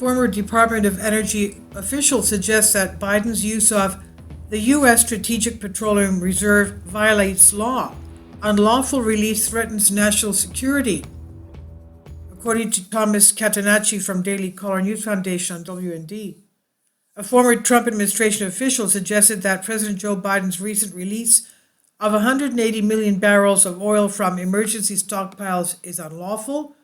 former Department of Energy official suggests that Biden's use of the U.S. Strategic Petroleum Reserve violates law. Unlawful release threatens national security. According to Thomas Catanacci from Daily Caller News Foundation on WND. A former Trump administration official suggested that President Joe Biden's recent release of 180 million barrels of oil from emergency stockpiles is unlawful.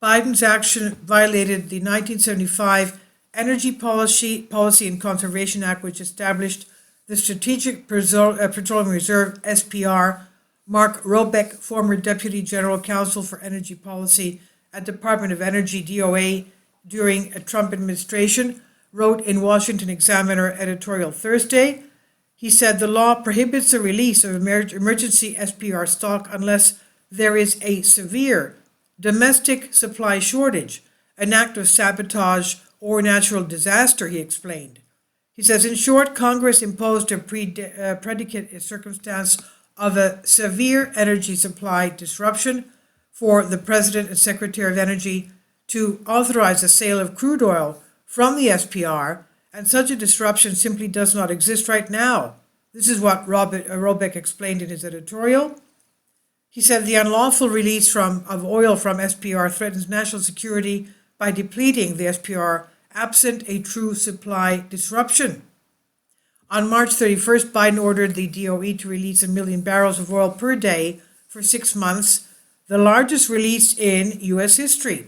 Biden's action violated the 1975 Energy Policy and Conservation Act, which established the Strategic Petroleum Reserve, SPR. Mark Robeck, former Deputy General Counsel for Energy Policy at Department of Energy, DOE, during a Trump administration, wrote in Washington Examiner editorial Thursday. He said the law prohibits the release of emergency SPR stock unless there is a severe domestic supply shortage, an act of sabotage, or natural disaster, he explained. He says, in short, Congress imposed a predicate circumstance of a severe energy supply disruption for the President and Secretary of Energy to authorize the sale of crude oil from the SPR, and such a disruption simply does not exist right now. This is what Robeck explained in his editorial. He said the unlawful release of oil from SPR threatens national security by depleting the SPR absent a true supply disruption. On March 31st, Biden ordered the DOE to release 1 million barrels of oil per day for 6 months, the largest release in U.S. history.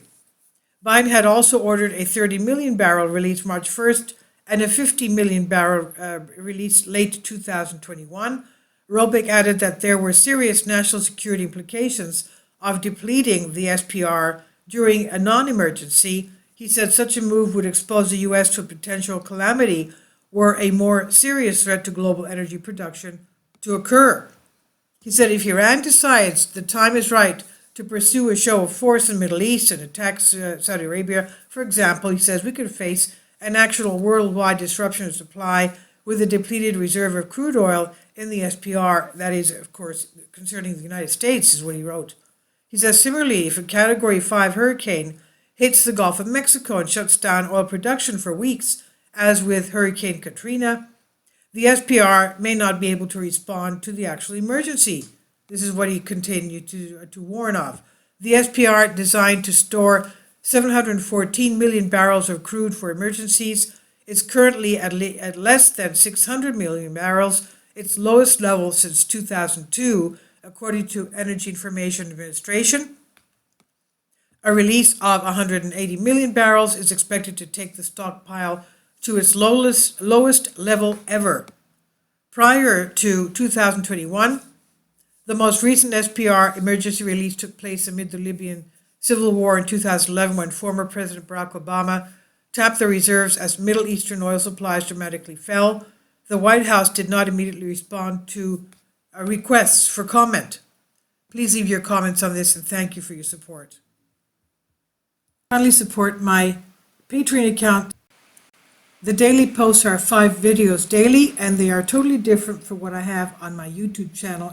Biden had also ordered a 30 million barrel release March 1st and a 50 million barrel release late 2021. Robeck added that there were serious national security implications of depleting the SPR during a non-emergency. He said such a move would expose the U.S. to a potential calamity were a more serious threat to global energy production to occur. He said if Iran decides the time is right to pursue a show of force in the Middle East and attack Saudi Arabia, for example, he says we could face an actual worldwide disruption of supply with a depleted reserve of crude oil in the SPR. That is, of course, concerning the United States, is what he wrote. He says, similarly, if a Category 5 hurricane hits the Gulf of Mexico and shuts down oil production for weeks, as with Hurricane Katrina, the SPR may not be able to respond to the actual emergency. This is what he continued to warn of. The SPR, designed to store 714 million barrels of crude for emergencies, is currently at less than 600 million barrels, its lowest level since 2002, according to Energy Information Administration. A release of 180 million barrels is expected to take the stockpile to its lowest level ever. Prior to 2021, the most recent SPR emergency release took place amid the Libyan civil war in 2011 when former President Barack Obama tapped the reserves as Middle Eastern oil supplies dramatically fell. The White House did not immediately respond to requests for comment. Please leave your comments on this and thank you for your support. Kindly support my Patreon account. The daily posts are 5 videos daily and they are totally different from what I have on my YouTube channel.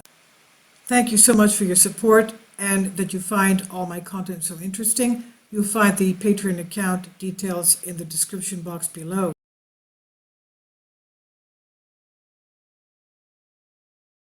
Thank you so much for your support and that you find all my content so interesting. You'll find the Patreon account details in the description box below.